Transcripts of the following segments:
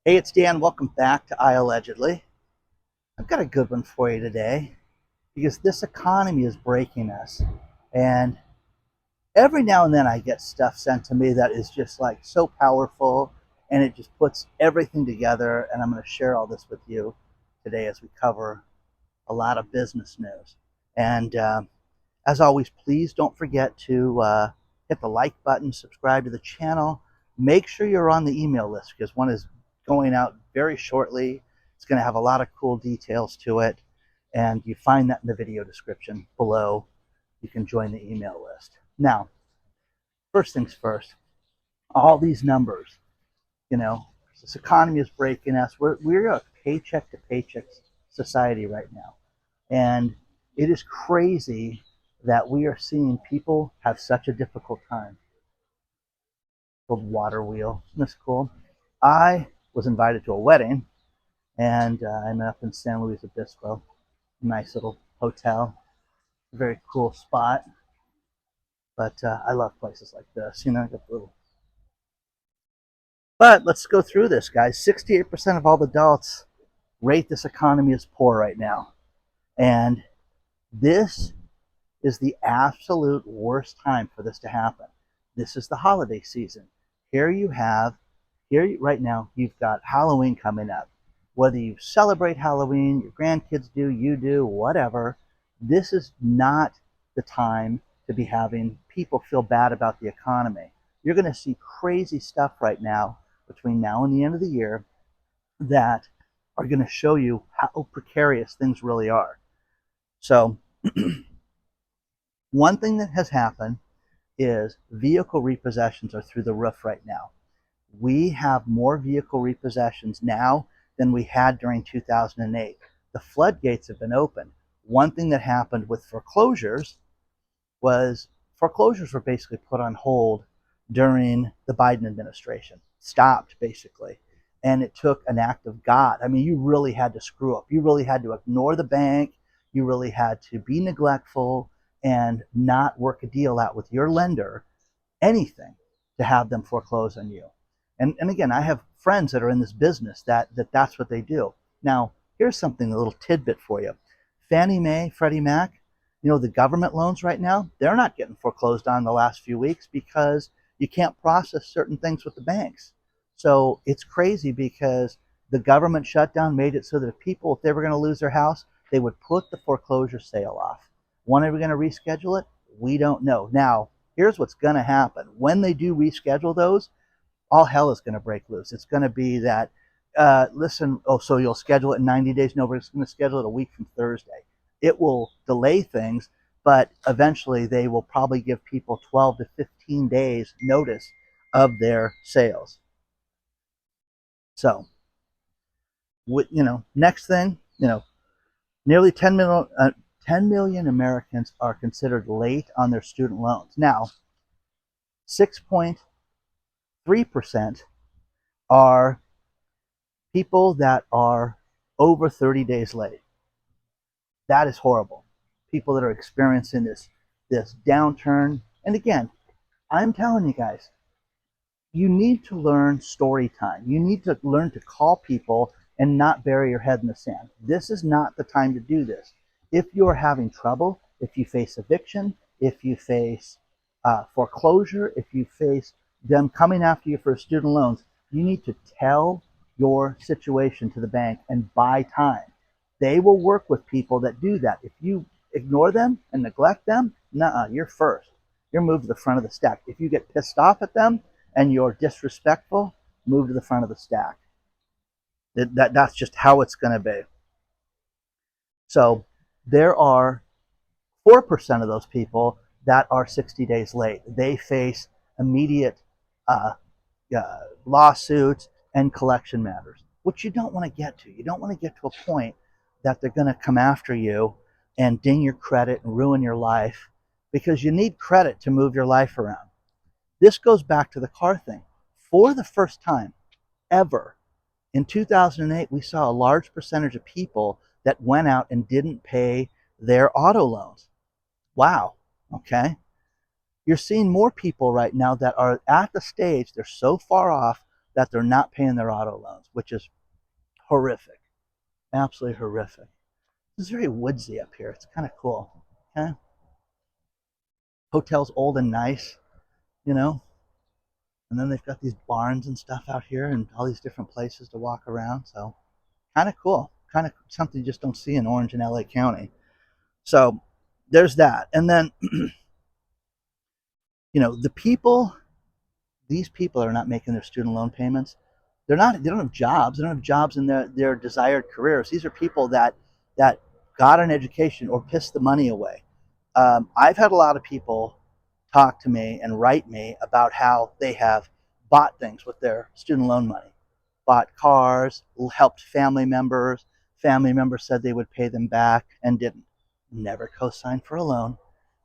Hey, it's Dan. Welcome back to iAllegedly. I've got a good one for you today because this economy is breaking us. And every now and then I get stuff sent to me that is just like so powerful and it just puts everything together. And I'm going to share all this with you today as we cover a lot of business news. And as always, please don't forget to hit the like button, subscribe to the channel. Make sure you're on the email list because one is going out very shortly. It's going to have a lot of cool details to it. And you find that in the video description below. You can join the email list. Now, first things first, all these numbers, you know, this economy is breaking us. We're a paycheck to paycheck society right now. And it is crazy that we are seeing people have such a difficult time. Called water wheel. Isn't this cool? I was invited to a wedding, and I'm up in San Luis Obispo. Nice little hotel, very cool spot. But I love places like this. Get the little. But let's go through this, guys. 68% of all adults rate this economy as poor right now, and this is the absolute worst time for this to happen. This is the holiday season. Here right now, you've got Halloween coming up. Whether you celebrate Halloween, your grandkids do, you do, whatever, this is not the time to be having people feel bad about the economy. You're going to see crazy stuff right now between now and the end of the year that are going to show you how precarious things really are. So, one thing that has happened is vehicle repossessions are through the roof right now. We have more vehicle repossessions now than we had during 2008. The floodgates have been opened. One thing that happened with foreclosures was foreclosures were basically put on hold during the Biden administration, stopped basically. And it took an act of God. I mean, you really had to screw up. You really had to ignore the bank. You really had to be neglectful and not work a deal out with your lender, anything, to have them foreclose on you. And again, I have friends that are in this business that's what they do. Now, here's something, a little tidbit for you. Fannie Mae, Freddie Mac, the government loans right now, they're not getting foreclosed on the last few weeks because you can't process certain things with the banks. So it's crazy because the government shutdown made it so that if people, if they were going to lose their house, they would put the foreclosure sale off. When are we going to reschedule it? We don't know. Now, here's what's going to happen. When they do reschedule those, all hell is going to break loose. It's going to be that, listen, oh, so you'll schedule it in 90 days? No, we're just going to schedule it a week from Thursday. It will delay things, but eventually they will probably give people 12 to 15 days notice of their sales. So, next thing, nearly 10 million Americans are considered late on their student loans. Now, 6.3% are people that are over 30 days late. That is horrible. People that are experiencing this downturn. And again, I'm telling you guys, you need to learn story time. You need to learn to call people and not bury your head in the sand. This is not the time to do this. If you're having trouble, if you face eviction, if you face foreclosure, if you face them coming after you for student loans, you need to tell your situation to the bank and buy time. They will work with people that do that. If you ignore them and neglect them, you're first. You're moved to the front of the stack. If you get pissed off at them and you're disrespectful, move to the front of the stack. That's just how it's going to be. So there are 4% of those people that are 60 days late. They face immediate lawsuits and collection matters, which you don't want to get to. You don't want to get to a point that they're going to come after you and ding your credit and ruin your life, because you need credit to move your life around. This goes back to the car thing. For the first time ever, in 2008, we saw a large percentage of people that went out and didn't pay their auto loans. Wow. Okay. You're seeing more people right now that are at the stage, they're so far off that they're not paying their auto loans, which is horrific, absolutely horrific. It's very woodsy up here. It's kind of cool. Okay, hotel's old and nice, you know, and then they've got these barns and stuff out here and all these different places to walk around. So kind of cool, kind of something you just don't see in Orange and LA County. So there's that. And then, the people, these people are not making their student loan payments. They don't have jobs. They don't have jobs in their desired careers. These are people that got an education or pissed the money away. I've had a lot of people talk to me and write me about how they have bought things with their student loan money, bought cars, helped family members. Family members said they would pay them back and didn't. Never co-signed for a loan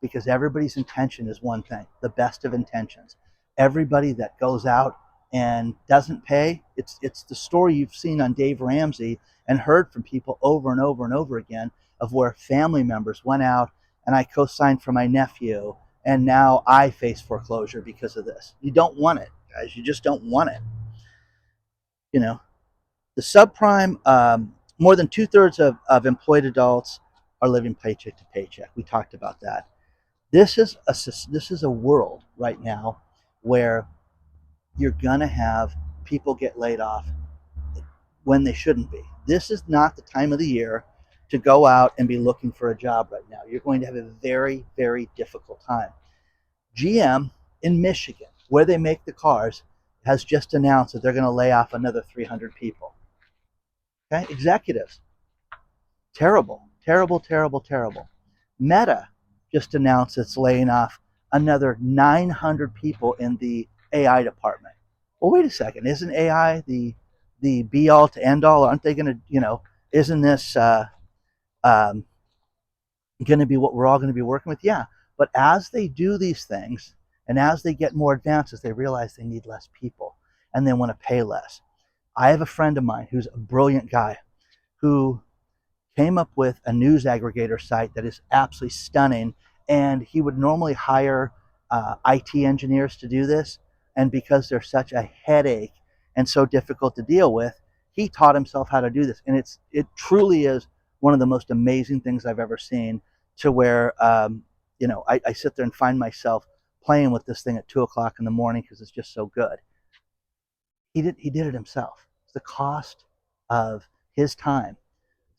because everybody's intention is one thing, the best of intentions. Everybody that goes out and doesn't pay, it's the story you've seen on Dave Ramsey and heard from people over and over and over again of where family members went out and I co-signed for my nephew and now I face foreclosure because of this. You don't want it, guys. You just don't want it. You know, the subprime, more than 2/3 of employed adults are living paycheck to paycheck. We talked about that. This is a world right now where you're gonna have people get laid off when they shouldn't be. This is not the time of the year to go out and be looking for a job right now. You're going to have a very, very difficult time. GM in Michigan, where they make the cars, has just announced that they're going to lay off another 300 people. Okay, executives. Terrible, terrible, terrible, terrible. Meta just announced it's laying off another 900 people in the AI department. Well, wait a second. Isn't AI the be all to end all? Aren't they going to, isn't this um, going to be what we're all going to be working with? Yeah. But as they do these things and as they get more advances, they realize they need less people and they want to pay less. I have a friend of mine who's a brilliant guy who came up with a news aggregator site that is absolutely stunning. And he would normally hire IT engineers to do this. And because they're such a headache and so difficult to deal with, he taught himself how to do this. And it truly is one of the most amazing things I've ever seen, to where, I sit there and find myself playing with this thing at 2 o'clock in the morning because it's just so good. He did it himself. It's the cost of his time.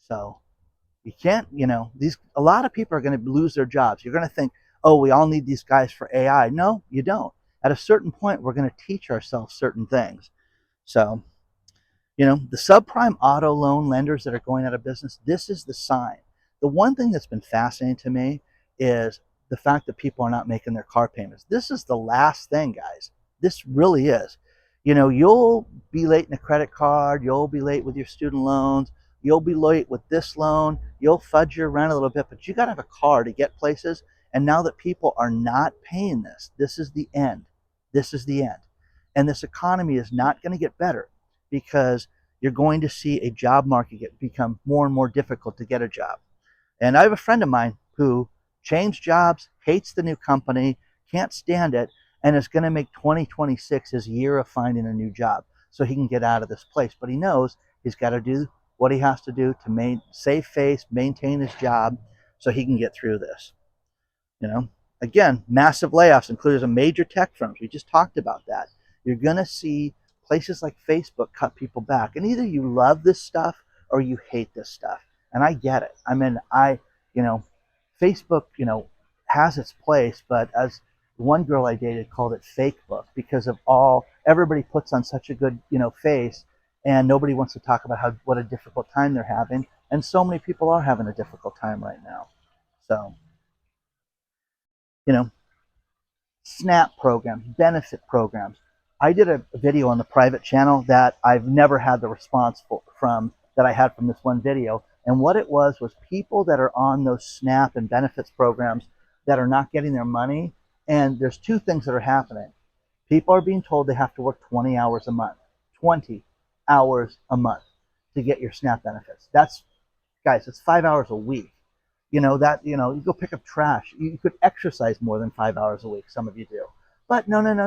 So you can't, a lot of people are going to lose their jobs. You're going to think, oh, we all need these guys for AI. No, you don't. At a certain point, we're going to teach ourselves certain things. So, the subprime auto loan lenders that are going out of business, this is the sign. The one thing that's been fascinating to me is the fact that people are not making their car payments. This is the last thing, guys. This really is. You'll be late in a credit card. You'll be late with your student loans. You'll be late with this loan. You'll fudge your rent a little bit, but you got to have a car to get places. And now that people are not paying this is the end. This is the end. And this economy is not going to get better because you're going to see a job market become more and more difficult to get a job. And I have a friend of mine who changed jobs, hates the new company, can't stand it, and is going to make 2026 his year of finding a new job so he can get out of this place. But he knows he's got to do what he has to do to save face, maintain his job so he can get through this. Again, massive layoffs, including some major tech firms. We just talked about that. You're going to see places like Facebook cut people back. And either you love this stuff or you hate this stuff. And I get it. I mean, Facebook, has its place, but as one girl I dated called it fake book because of everybody puts on such a good, face, and nobody wants to talk about what a difficult time they're having. And so many people are having a difficult time right now. So, SNAP programs, benefit programs. I did a video on the private channel that I've never had the response from that I had from this one video. And what it was people that are on those SNAP and benefits programs that are not getting their money. And there's two things that are happening. People are being told they have to work 20 hours a month. 20 hours a month to get your SNAP benefits. Guys, it's 5 hours a week. You go pick up trash. You could exercise more than 5 hours a week. Some of you do. But no, Dan,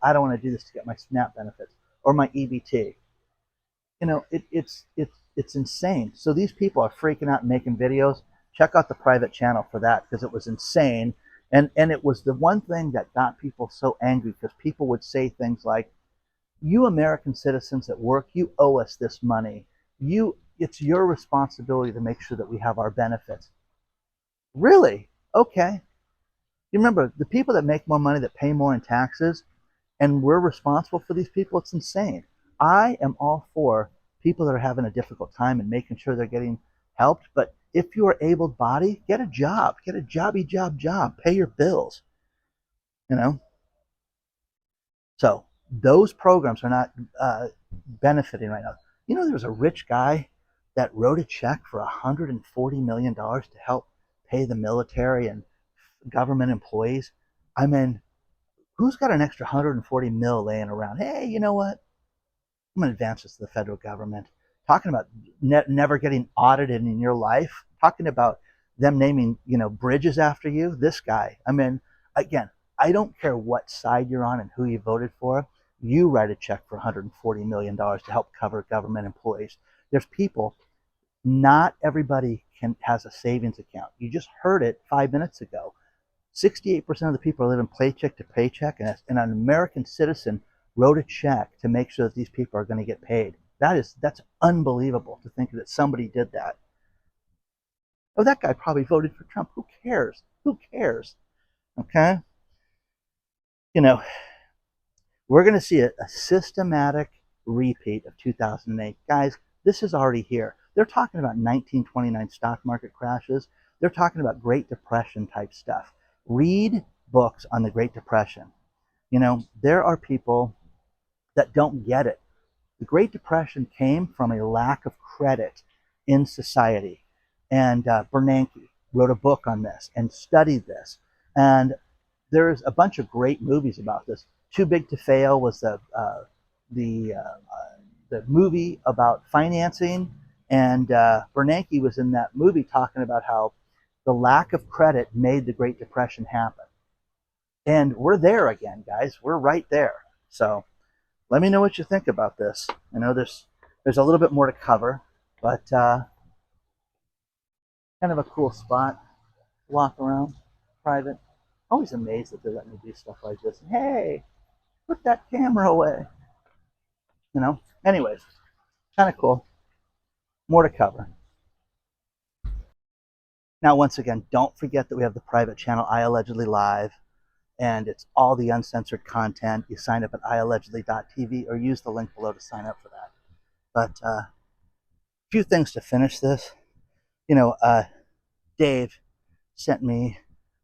I don't want to do this to get my SNAP benefits. or my EBT. It's insane. So these people are freaking out and making videos. Check out the private channel for that because it was insane. And it was the one thing that got people so angry because people would say things like, "You American citizens at work, you owe us this money. It's your responsibility to make sure that we have our benefits." Really? Okay. You remember the people that make more money that pay more in taxes, and we're responsible for these people? It's insane. I am all for people that are having a difficult time and making sure they're getting helped. But if you are able-bodied, get a job, get a job, pay your bills. You know. So those programs are not benefiting right now. There was a rich guy that wrote a check for $140 million to help pay the military and government employees. I mean, who's got an extra 140 mil laying around? Hey, you know what? I'm going to advance this to the federal government. Talking about never getting audited in your life. Talking about them naming, bridges after you. This guy. I mean, again, I don't care what side you're on and who you voted for. You write a check for $140 million to help cover government employees. There's people. Not everybody has a savings account. You just heard it 5 minutes ago. 68% of the people are living paycheck to paycheck, and an American citizen wrote a check to make sure that these people are going to get paid. That's unbelievable to think that somebody did that. Oh, that guy probably voted for Trump. Who cares? Who cares? Okay? We're going to see a systematic repeat of 2008. Guys, this is already here. They're talking about 1929 stock market crashes. They're talking about Great Depression type stuff. Read books on the Great Depression. There are people that don't get it. The Great Depression came from a lack of credit in society. And Bernanke wrote a book on this and studied this. And there's a bunch of great movies about this. Too Big to Fail was the movie about financing. And Bernanke was in that movie talking about how the lack of credit made the Great Depression happen. And we're there again, guys. We're right there. So let me know what you think about this. I know there's a little bit more to cover, but kind of a cool spot. Walk around, private. Always amazed that they let me do stuff like this. Hey, put that camera away. Anyways, kind of cool. More to cover. Now, once again, don't forget that we have the private channel iAllegedly Live, and it's all the uncensored content. You sign up at iAllegedly.tv or use the link below to sign up for that. But a few things to finish this. Dave sent me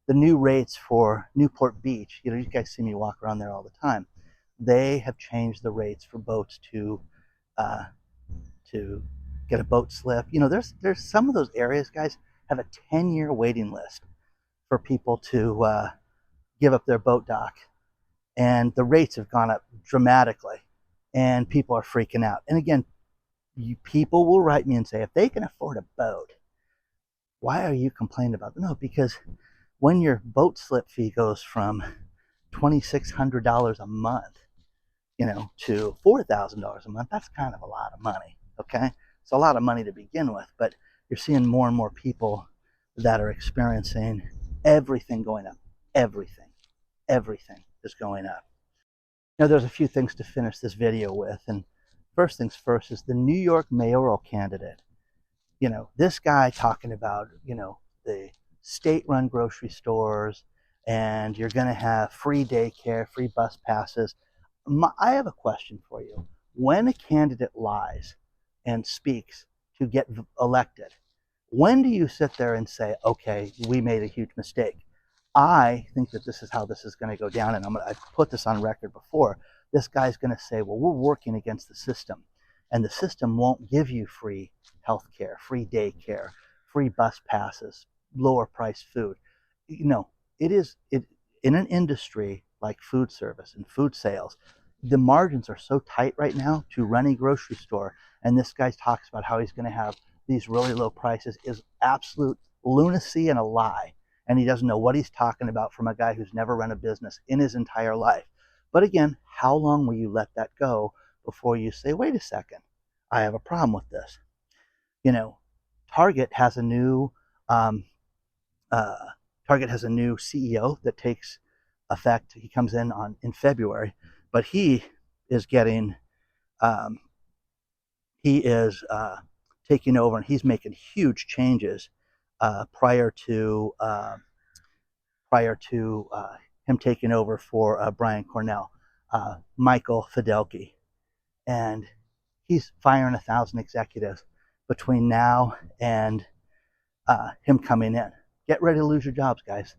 the new rates for Newport Beach. You guys see me walk around there all the time. They have changed the rates for boats to get a boat slip. There's some of those areas, guys, have a 10-year waiting list for people to give up their boat dock, and the rates have gone up dramatically, and people are freaking out. And again, people will write me and say, if they can afford a boat, why are you complaining about it? No, because when your boat slip fee goes from $2,600 a month, to $4,000 a month, that's kind of a lot of money. Okay, it's a lot of money to begin with, but you're seeing more and more people that are experiencing everything going up. Everything is going up. Now, there's a few things to finish this video with, and first things first is the New York mayoral candidate. This guy talking about, the state-run grocery stores, and you're going to have free daycare, free bus passes. I have a question for you. When a candidate lies and speaks to get elected, when do you sit there and say, okay, we made a huge mistake? I think that this is how this is going to go down, and I've put this on record before. This guy's going to say, well, we're working against the system, and the system won't give you free health care, free daycare, free bus passes, lower priced food. It in an industry like food service and food sales, the margins are so tight right now to run a grocery store, and this guy talks about how he's going to have these really low prices is absolute lunacy and a lie. And he doesn't know what he's talking about from a guy who's never run a business in his entire life. But again, how long will you let that go before you say, wait a second, I have a problem with this. You know, Target has a new um, uh, Target has a new CEO that takes effect. He comes in February, but he is getting um, he is taking over, and he's making huge changes uh, prior to uh, prior to him taking over for Brian Cornell, Michael Fidelki, and he's firing 1,000 executives between now and him coming in. Get ready to lose your jobs, guys.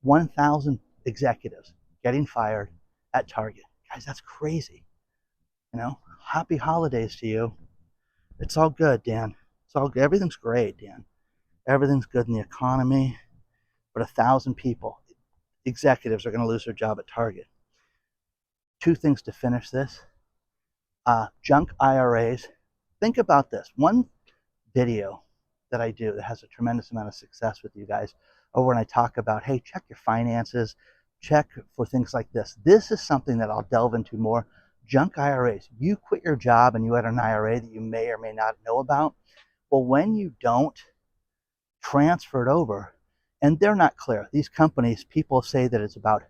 1,000 executives getting fired at Target. Guys, that's crazy. Happy holidays to you. It's all good, Dan. It's all good. Everything's great, Dan. Everything's good in the economy, but 1,000 people, executives, are going to lose their job at Target. Two things to finish this. Junk IRAs. Think about this. One video that I do that has a tremendous amount of success with you guys, or when I talk about, hey, check your finances, check for things like this. This is something that I'll delve into more. Junk IRAs. You quit your job and you had an IRA that you may or may not know about. Well, when you don't transfer it over, and they're not clear. These companies, people say that it's about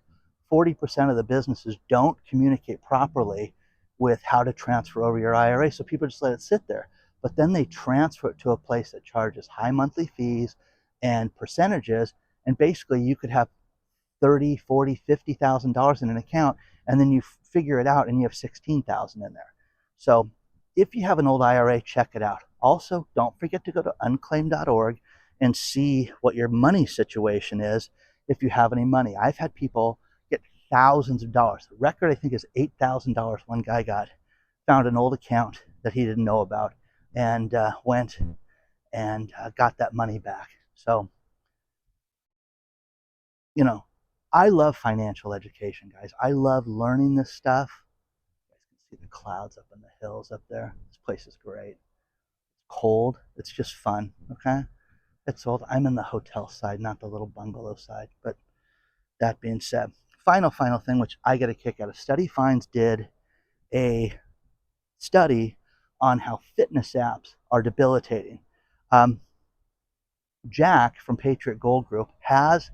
40% of the businesses don't communicate properly with how to transfer over your IRA, so people just let it sit there. But then they transfer it to a place that charges high monthly fees and percentages, and basically you could have 30, 40, $50,000 in an account, and then you figure it out and you have 16,000 in there. So if you have an old IRA, check it out. Also, don't forget to go to unclaimed.org and see what your money situation is if you have any money. I've had people get thousands of dollars. The record, I think, is $8,000 one guy found an old account that he didn't know about, and went and got that money back. So, I love financial education, guys. I love learning this stuff. You guys can see the clouds up in the hills up there. This place is great. It's cold. It's just fun, okay? It's old. I'm in the hotel side, not the little bungalow side. But that being said, final thing, which I get a kick out of. Study Finds did a study on how fitness apps are debilitating. Jack from Patriot Gold Group has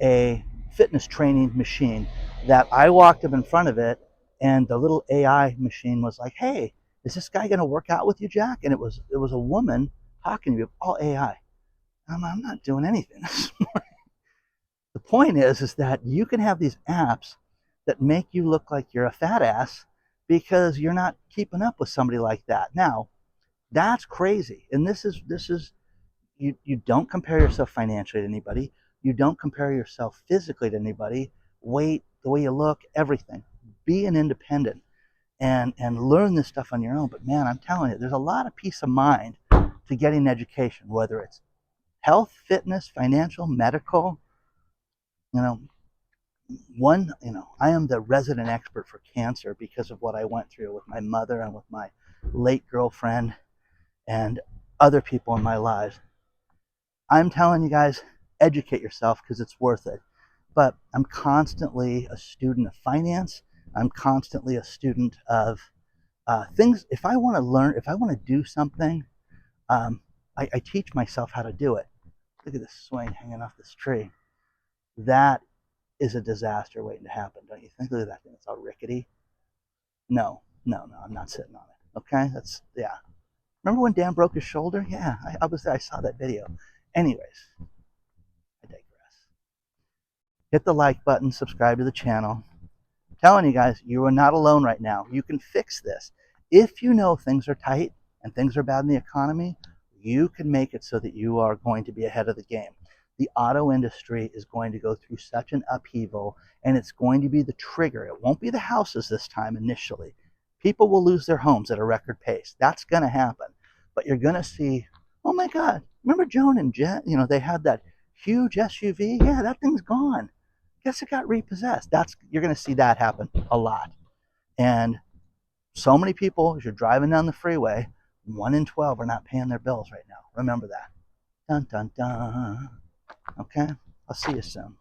a fitness training machine that I walked up in front of it, and the little AI machine was like, hey, is this guy going to work out with you, Jack? And it was a woman talking to me, all AI. I'm not doing anything this morning. The point is that you can have these apps that make you look like you're a fat ass because you're not keeping up with somebody like that. Now, that's crazy. And this is you don't compare yourself financially to anybody. You don't compare yourself physically to anybody. Weight, the way you look, everything. Be an independent and learn this stuff on your own. But man, I'm telling you, there's a lot of peace of mind to getting education, whether it's health, fitness, financial, medical. You know, I am the resident expert for cancer because of what I went through with my mother and with my late girlfriend and other people in my lives. I'm telling you guys, educate yourself because it's worth it. But I'm constantly a student of finance. I'm constantly a student of things. If I want to learn, if I want to do something, I teach myself how to do it. Look at this swing hanging off this tree. That is a disaster waiting to happen, don't you think? Look at that thing. It's all rickety. No, I'm not sitting on it. Okay? Yeah. Remember when Dan broke his shoulder? Yeah, I was there. I saw that video. Anyways, I digress. Hit the like button, subscribe to the channel. I'm telling you guys, you are not alone right now. You can fix this. If you know things are tight and things are bad in the economy, you can make it so that you are going to be ahead of the game. The auto industry is going to go through such an upheaval, and it's going to be the trigger. It won't be the houses this time initially. People will lose their homes at a record pace. That's going to happen. But you're going to see, oh my God, remember Joan and Jet? They had that huge SUV. Yeah, that thing's gone. Guess it got repossessed. You're going to see that happen a lot. And so many people, as you're driving down the freeway, 1 in 12 are not paying their bills right now. Remember that. Dun, dun, dun. Okay? I'll see you soon.